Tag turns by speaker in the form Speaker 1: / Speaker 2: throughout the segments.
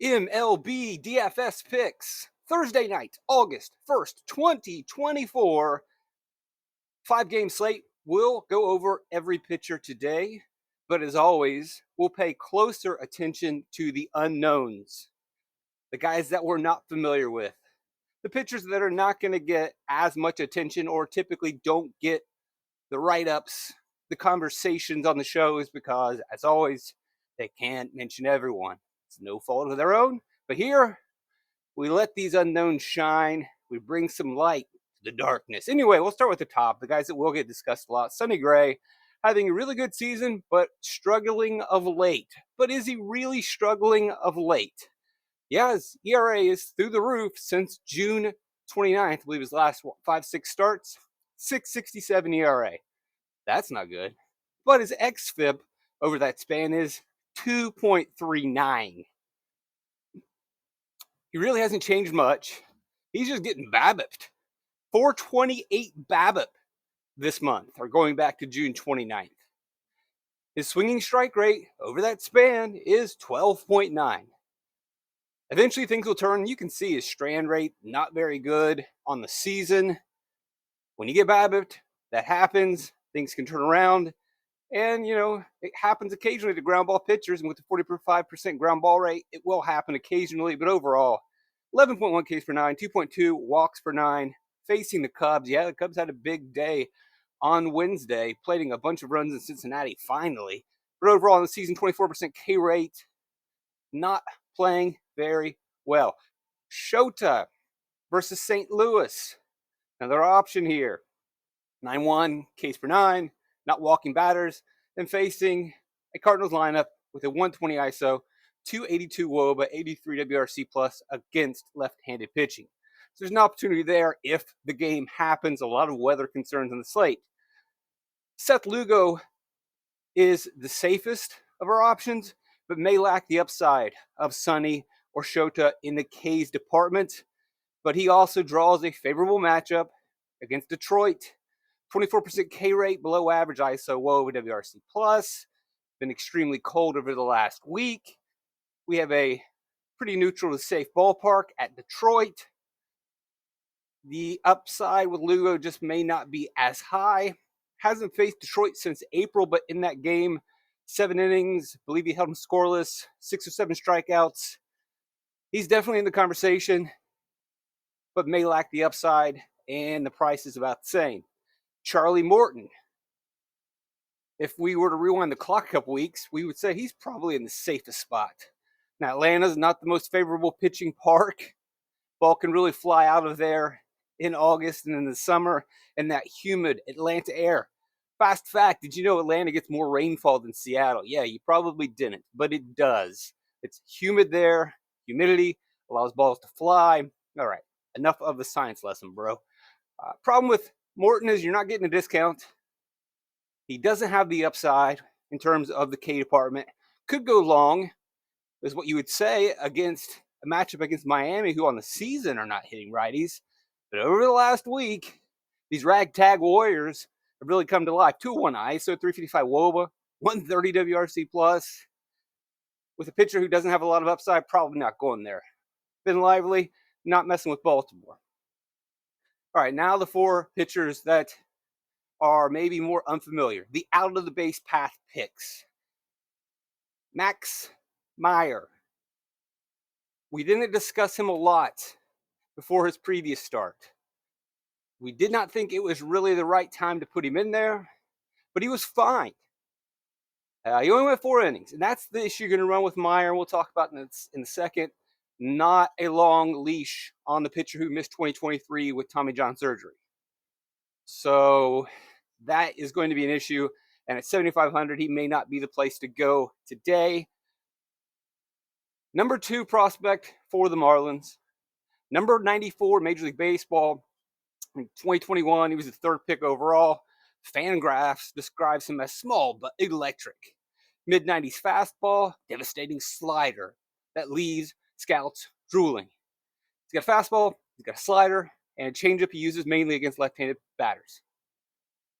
Speaker 1: MLB DFS picks. Thursday night, August 1st, 2024. 5-game slate. We'll go over every pitcher today, but as always, we'll pay closer attention to the unknowns, the guys that we're not familiar with, the pitchers that are not going to get as much attention or typically don't get the write-ups, the conversations on the shows because, as always, they can't mention everyone. It's no fault of their own, but here we let these unknowns shine. We bring some light to the darkness. Anyway, we'll start with the top. The guys that will get discussed a lot. Sonny Gray having a really good season, but struggling of late. But is he really struggling of late? Yeah, his ERA is through the roof since June 29th. I believe his last 5-6 starts. 6.67 ERA. That's not good. But his xFIP over that span is 2.39. He really hasn't changed much. He's just getting BABIP'd. 428 BABIP this month, or going back to June 29th. His swinging strike rate over that span is 12.9. Eventually things will turn. You can see his strand rate not very good on the season. When you get BABIP'd, that happens. Things can turn around. And, it happens occasionally to ground ball pitchers. And with the 45% ground ball rate, it will happen occasionally. But overall, 11.1 Ks per nine, 2.2 walks per nine, facing the Cubs. Yeah, the Cubs had a big day on Wednesday, plating a bunch of runs in Cincinnati, finally. But overall, in the season, 24% K rate, not playing very well. Shota versus St. Louis. Another option here. 9.1 Ks per nine, not walking batters, and facing a Cardinals lineup with a 120 ISO, 282 WOBA, 83 WRC plus against left-handed pitching. So there's an opportunity there if the game happens. A lot of weather concerns on the slate. Seth Lugo is the safest of our options, but may lack the upside of Sonny or Shota in the K's department. But he also draws a favorable matchup against Detroit. 24% K rate, below average ISO, WOBA, WRC plus. Been extremely cold over the last week. We have a pretty neutral to safe ballpark at Detroit. The upside with Lugo just may not be as high. Hasn't faced Detroit since April, but in that game, 7 innings, I believe he held him scoreless, 6 or 7 strikeouts. He's definitely in the conversation, but may lack the upside, and the price is about the same. Charlie Morton. If we were to rewind the clock a couple weeks, we would say he's probably in the safest spot. Now, Atlanta's not the most favorable pitching park. Ball can really fly out of there in August and in the summer in that humid Atlanta air. Fast fact, did you know Atlanta gets more rainfall than Seattle? Yeah, you probably didn't, but it does. It's humid there. Humidity allows balls to fly. All right, enough of the science lesson, bro. Problem with Morton is you're not getting a discount. He doesn't have the upside in terms of the K department. Could go long, is what you would say, against a matchup against Miami, who on the season are not hitting righties. But over the last week, these ragtag Warriors have really come to life. 2-1 ISO, 355 WOBA, 130 WRC plus. With a pitcher who doesn't have a lot of upside, probably not going there. Been lively, not messing with Baltimore. All right, now the 4 pitchers that are maybe more unfamiliar. The out of the base path picks. Max Meyer. We didn't discuss him a lot before his previous start. We did not think it was really the right time to put him in there, but he was fine. He only went 4 innings, and that's the issue you're going to run with Meyer, and we'll talk about in a second. Not a long leash on the pitcher who missed 2023 with Tommy John surgery. So that is going to be an issue, and at 7,500, he may not be the place to go today. Number 2 prospect for the Marlins. Number 94, Major League Baseball. In 2021, he was the 3rd pick overall. Fangraphs describes him as small but electric. Mid-90s fastball, devastating slider that leaves scouts drooling. He's got a fastball, he's got a slider, and a changeup he uses mainly against left-handed batters.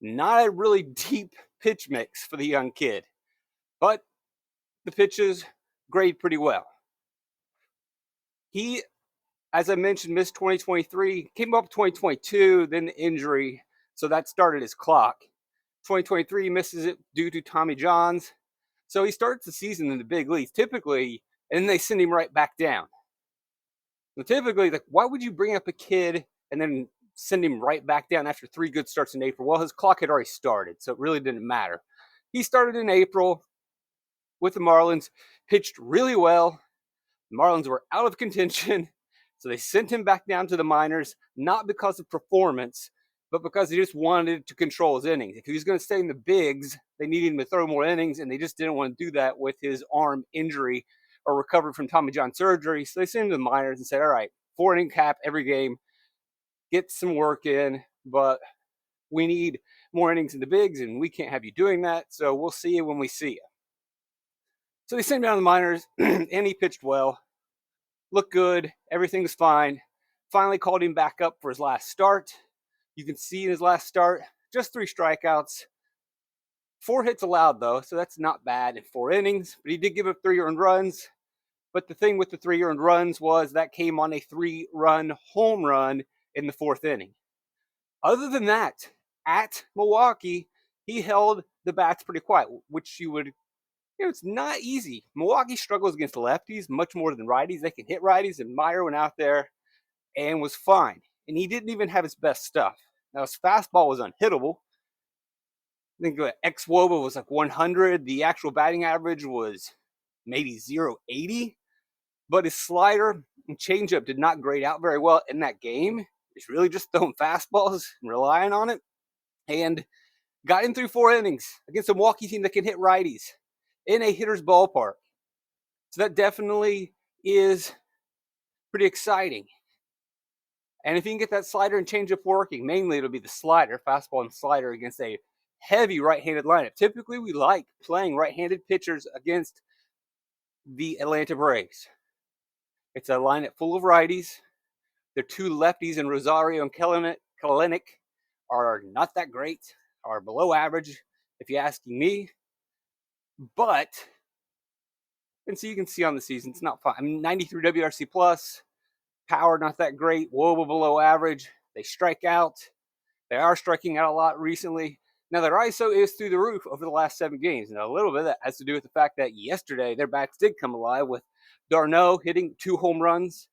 Speaker 1: Not a really deep pitch mix for the young kid, but the pitches grade pretty well. He, as I mentioned, missed 2023, came up 2022, then the injury, so that started his clock. 2023 he misses it due to Tommy John's. So he starts the season in the big leagues typically, and then they send him right back down. So typically, like, why would you bring up a kid and then send him right back down after 3 good starts in April? Well, his clock had already started, so it really didn't matter. He started in April with the Marlins, pitched really well. The Marlins were out of contention, so they sent him back down to the minors, not because of performance, but because they just wanted to control his innings. If he was going to stay in the bigs, they needed him to throw more innings, and they just didn't want to do that with his arm injury or recovered from Tommy John surgery. So they sent him to the minors and said, all right, 4-inning cap every game, get some work in, but we need more innings in the bigs, and we can't have you doing that, so we'll see you when we see you. So they sent him down to the minors, and he pitched well, looked good, everything was fine. Finally called him back up for his last start. You can see in his last start, just 3 strikeouts. 4 hits allowed, though, so that's not bad in 4 innings. But he did give up 3 earned runs. But the thing with the 3 earned runs was that came on a 3-run home run in the 4th inning. Other than that, at Milwaukee, he held the bats pretty quiet, which you would, it's not easy. Milwaukee struggles against lefties much more than righties. They can hit righties, and Meyer went out there and was fine. And he didn't even have his best stuff. Now, his fastball was unhittable. I think xWOBA was like 100. The actual batting average was maybe 0.80. But his slider and changeup did not grade out very well in that game. He's really just throwing fastballs and relying on it. And got him through 4 innings against a Milwaukee team that can hit righties in a hitter's ballpark. So that definitely is pretty exciting. And if you can get that slider and changeup working, mainly it'll be the slider, fastball and slider against a heavy right-handed lineup. Typically, we like playing right-handed pitchers against the Atlanta Braves. It's a lineup full of righties. Their 2 lefties in Rosario and Kelenic are not that great, are below average, if you're asking me. But, and so you can see on the season, it's not fine. I mean, 93 WRC plus, power not that great, WOBA below average. They strike out. They are striking out a lot recently. Now, their ISO is through the roof over the last 7 games. And a little bit of that has to do with the fact that yesterday their bats did come alive with d'Arnaud hitting 2 home runs,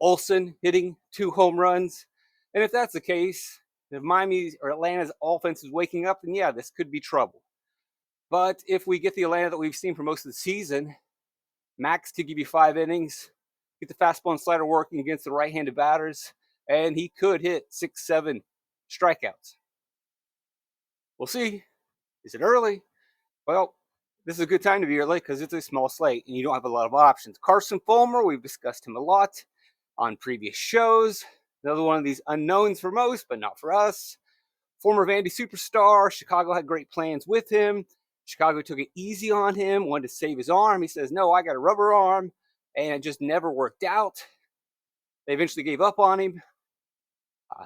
Speaker 1: Olsen hitting 2 home runs. And if that's the case, if Miami's or Atlanta's offense is waking up, then yeah, this could be trouble. But if we get the Atlanta that we've seen for most of the season, Max to give you 5 innings, get the fastball and slider working against the right-handed batters, and he could hit 6-7 strikeouts. We'll see. Is it early? Well, this is a good time to be early because it's a small slate and you don't have a lot of options. Carson Fulmer, we've discussed him a lot on previous shows. Another one of these unknowns for most, but not for us. Former Vandy superstar. Chicago had great plans with him. Chicago took it easy on him, wanted to save his arm. He says, no, I got a rubber arm, and it just never worked out. They eventually gave up on him.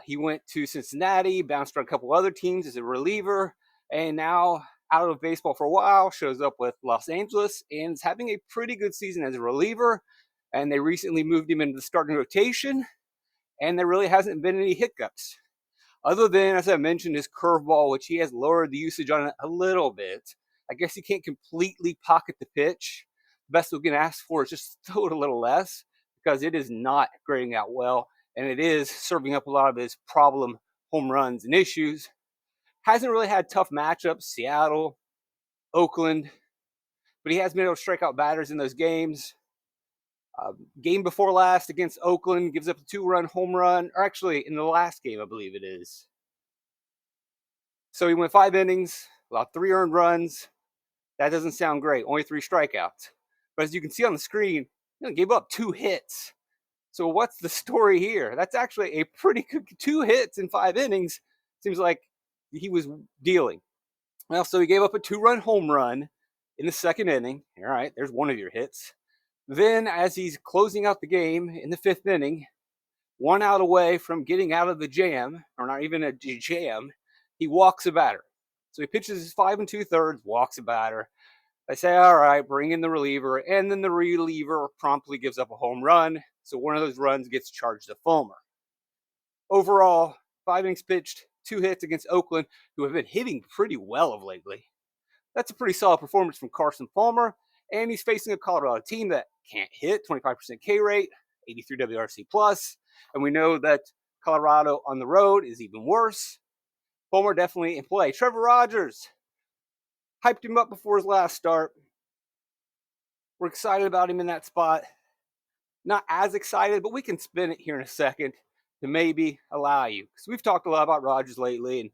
Speaker 1: He went to Cincinnati, bounced around a couple other teams as a reliever, and now out of baseball for a while, shows up with Los Angeles and is having a pretty good season as a reliever. And they recently moved him into the starting rotation, and there really hasn't been any hiccups. Other than, as I mentioned, his curveball, which he has lowered the usage on it a little bit. I guess he can't completely pocket the pitch. The best we can ask for is just throw it a little less because it is not grading out well, and it is serving up a lot of his problem home runs and issues. Hasn't really had tough matchups, Seattle, Oakland, but he has been able to strike out batters in those games. Game before last against Oakland, gives up a 2-run home run, or actually in the last game, I believe it is. So he went 5 innings, allowed 3 earned runs. That doesn't sound great. Only 3 strikeouts. But as you can see on the screen, he gave up 2 hits. So what's the story here? That's actually a pretty good 2 hits in 5 innings. Seems like he was dealing. Well, so he gave up a 2-run home run in the 2nd inning. All right, there's one of your hits. Then as he's closing out the game in the 5th inning, 1 out away from getting out of the jam, or not even a jam, he walks a batter. So he pitches his 5 2/3, walks a batter. They say, all right, bring in the reliever. And then the reliever promptly gives up a home run. So one of those runs gets charged to Fulmer. Overall, 5 innings pitched, 2 hits against Oakland, who have been hitting pretty well of lately. That's a pretty solid performance from Carson Fulmer, and he's facing a Colorado team that can't hit, 25% K rate, 83 WRC plus, and we know that Colorado on the road is even worse. Fulmer definitely in play. Trevor Rogers, hyped him up before his last start. We're excited about him in that spot. Not as excited, but we can spin it here in a second to maybe allow you. Because we've talked a lot about Rogers lately and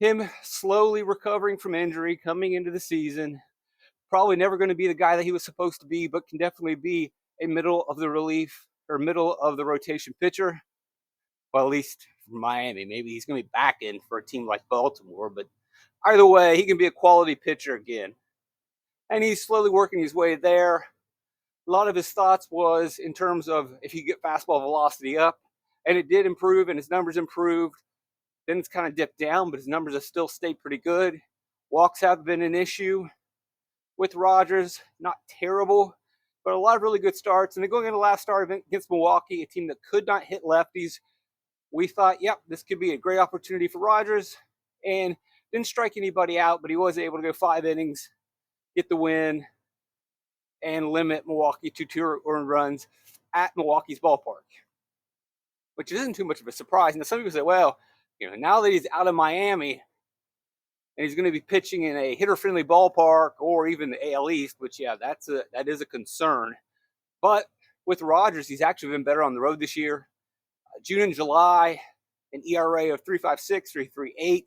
Speaker 1: him slowly recovering from injury coming into the season. Probably never going to be the guy that he was supposed to be, but can definitely be a middle of the relief or middle of the rotation pitcher. Well, at least for Miami. Maybe he's going to be back in for a team like Baltimore, but either way, he can be a quality pitcher again. And he's slowly working his way there. A lot of his thoughts was in terms of if you get fastball velocity up, and it did improve and his numbers improved. Then it's kind of dipped down, but his numbers have still stayed pretty good. Walks have been an issue with Rogers, not terrible, but a lot of really good starts. And then going into the last start against Milwaukee, a team that could not hit lefties, we thought, yep, this could be a great opportunity for Rogers. And didn't strike anybody out, but he was able to go 5 innings, get the win, and limit Milwaukee to 2 earned runs at Milwaukee's ballpark, which isn't too much of a surprise. And some people say, well, now that he's out of Miami and he's going to be pitching in a hitter-friendly ballpark or even the AL East, which, yeah, that is a concern. But with Rogers, he's actually been better on the road this year. June and July, an ERA of 3.56, 3.38.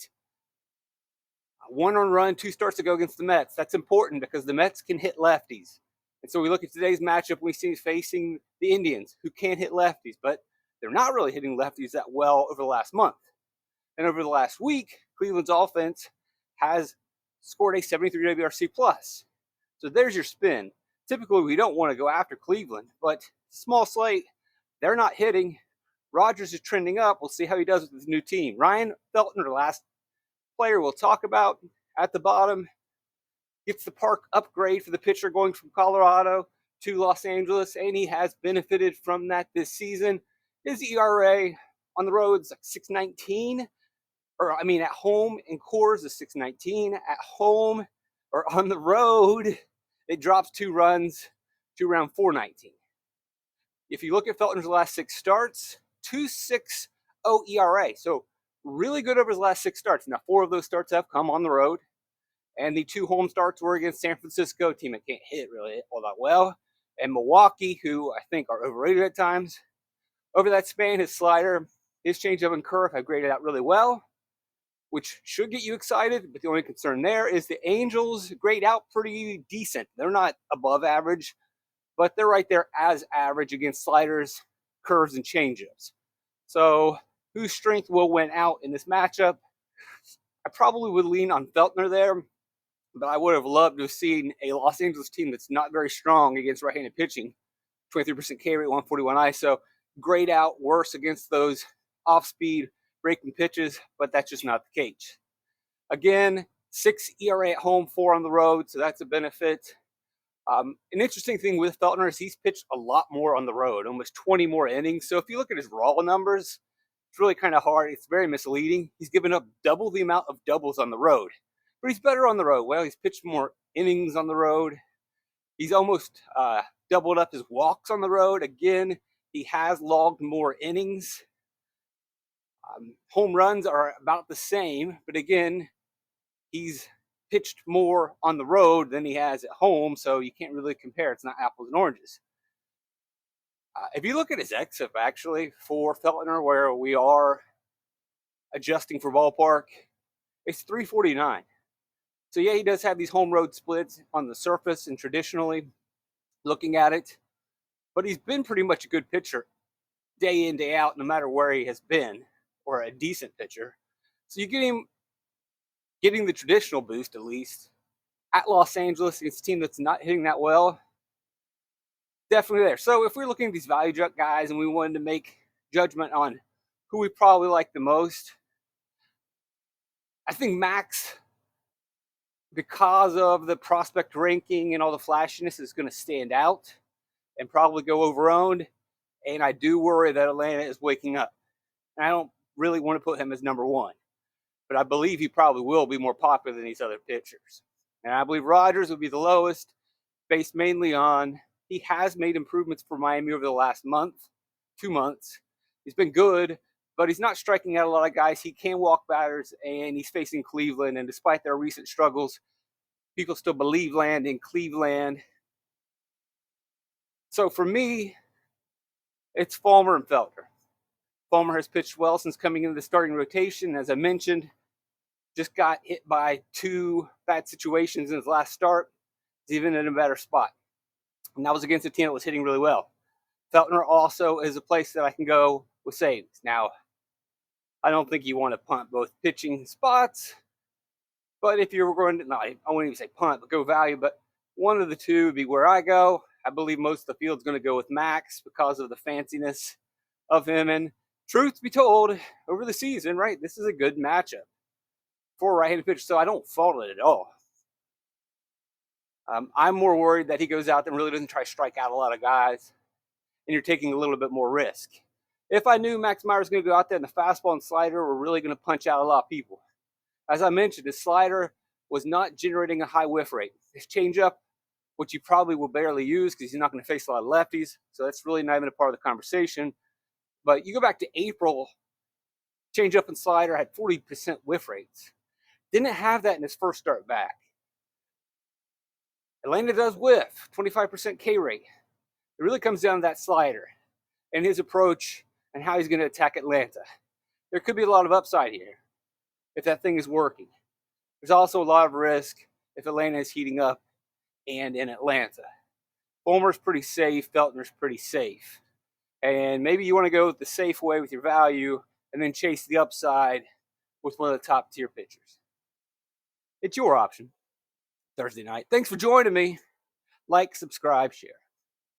Speaker 1: 1 earned run, 2 starts to go against the Mets. That's important because the Mets can hit lefties. And so we look at today's matchup, we see he's facing the Indians, who can't hit lefties, but they're not really hitting lefties that well over the last month. And over the last week, Cleveland's offense has scored a 73 WRC plus. So there's your spin. Typically, we don't want to go after Cleveland, but small slate, they're not hitting. Rogers is trending up. We'll see how he does with his new team. Ryan Feltner, the last player we'll talk about at the bottom, gets the park upgrade for the pitcher going from Colorado to Los Angeles, and he has benefited from that this season. His ERA on the road is like 6.19. At home in Coors is 6.19. At home or on the road, it drops 2 runs to around 4.19. If you look at Feltner's last 6 starts, 2.60 ERA. So really good over his last 6 starts. Now, 4 of those starts have come on the road. And the 2 home starts were against San Francisco, a team that can't hit really all that well, and Milwaukee, who I think are overrated at times. Over that span, his slider, his changeup and curve have graded out really well, which should get you excited. But the only concern there is the Angels grade out pretty decent. They're not above average, but they're right there as average against sliders, curves, and changeups. So whose strength will win out in this matchup? I probably would lean on Feltner there, but I would have loved to have seen a Los Angeles team that's not very strong against right-handed pitching. 23% K rate, 141 ISO. Grade out worse against those off-speed breaking pitches, but that's just not the case. Again, 6 ERA at home, 4 on the road, so that's a benefit. An interesting thing with Feltner is he's pitched a lot more on the road, almost 20 more innings. So if you look at his raw numbers, it's really kind of hard. It's very misleading. He's given up double the amount of doubles on the road, but he's better on the road. Well, he's pitched more innings on the road. He's almost doubled up his walks on the road. Again, he has logged more innings. Home runs are about the same, but again, he's pitched more on the road than he has at home, so you can't really compare. It's not apples and oranges. If you look at his XFIP, actually, for Feltner, where we are adjusting for ballpark, it's 349. So, yeah, he does have these home road splits on the surface and traditionally looking at it, but he's been pretty much a good pitcher day in, day out, no matter where he has been, or a decent pitcher. So you get him getting the traditional boost, at least, at Los Angeles against a team that's not hitting that well. Definitely there. So if we're looking at these value junk guys and we wanted to make judgment on who we probably like the most, I think Max, because of the prospect ranking and all the flashiness, is going to stand out and probably go over-owned. And I do worry that Atlanta is waking up. And I don't really want to put him as number one, but I believe he probably will be more popular than these other pitchers. And I believe Rodgers would be the lowest, based mainly on he has made improvements for Miami over the last month, 2 months. He's been good, but he's not striking out a lot of guys. He can walk batters, and he's facing Cleveland. And despite their recent struggles, people still believe land in Cleveland. So for me, it's Fulmer and Feltner. Fulmer has pitched well since coming into the starting rotation. As I mentioned, just got hit by 2 bad situations in his last start. He's even in a better spot. And that was against a team that was hitting really well. Feltner also is a place that I can go with saves. Now, I don't think you want to punt both pitching spots, but if you're going to, no, I wouldn't even say punt, but go value, but one of the two would be where I go. I believe most of the field's going to go with Max because of the fanciness of him. And truth be told, over the season, right, this is a good matchup for a right-handed pitcher, so I don't fault it at all. I'm more worried that he goes out there and really doesn't try to strike out a lot of guys, and you're taking a little bit more risk. If I knew Max Meyer was going to go out there and the fastball and slider were really going to punch out a lot of people, as I mentioned, his slider was not generating a high whiff rate. His changeup, which you probably will barely use because he's not going to face a lot of lefties, so that's really not even a part of the conversation. But you go back to April, changeup and slider had 40% whiff rates. Didn't have that in his first start back. Atlanta does whiff, 25% K rate. It really comes down to that slider and his approach and how he's going to attack Atlanta. There could be a lot of upside here if that thing is working. There's also a lot of risk if Atlanta is heating up and in Atlanta. Fulmer's pretty safe. Feltner's pretty safe. And maybe you want to go the safe way with your value and then chase the upside with one of the top tier pitchers. It's your option. Thursday night. Thanks for joining me. Like, subscribe, share.